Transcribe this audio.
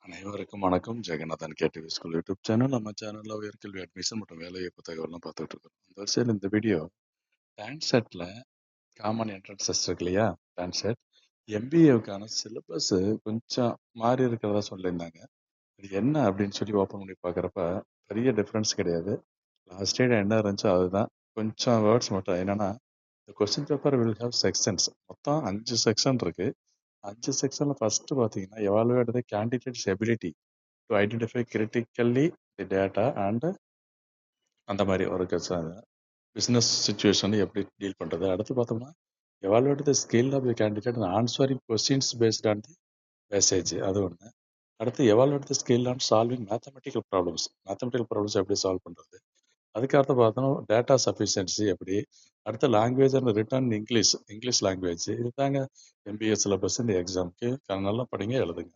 அனைவருக்கும் வணக்கம். Jagannathan KTV school YouTube channel. நம்ம சேனல்ல உயர்கல்வி அட்மிஷன் மற்றும் வேலைவாய்ப்பு தகவல்லாம் பார்த்துட்டு இருக்கோம். இந்த வரிசையில் இந்த வீடியோ டான்செட்ல காமன் என்ட்ரன்ஸ் டெஸ்ட் இருக்கு இல்லையா, டான்செட் எம்பிஏவுக்கான சிலபஸ் கொஞ்சம் மாறி இருக்கிறதா சொல்லியிருந்தாங்க. அது என்ன அப்படின்னு சொல்லி ஓப்பன் பண்ணி பார்க்குறப்ப பெரிய டிஃப்ரென்ஸ் கிடையாது. லாஸ்ட் இயர் என்ன இருந்துச்சோ அதுதான். கொஞ்சம் வேர்ட்ஸ் மட்டும் என்னன்னா, இந்த question paper will have sections. மொத்தம் 5 செக்ஷன் இருக்கு. 5 செக்ஷன்ல ஃபர்ஸ்ட் பார்த்தீங்கன்னா, evaluate the candidates ability to identify critically the data and அந்த மாதிரி ஒரு பிஸ்னஸ் சுச்சுவேஷன் எப்படி டீல் பண்ணுறது. அடுத்து பார்த்தோம்னா evaluate the skill of the candidate answering questions based on the message, அது ஒன்று. அடுத்து evaluate the skill on solving mathematical problems எப்படி சால்வ் பண்ணுறது. அதுக்கு அடுத்து பார்த்தோம்னா டேட்டா சஃபிஷியன்சி எப்படி. அடுத்த language and written English language. இதுதாங்க எம்பிஏ சிலபஸ் இந்த எக்ஸாமுக்கு. நல்லா படிங்க, எழுதுங்க.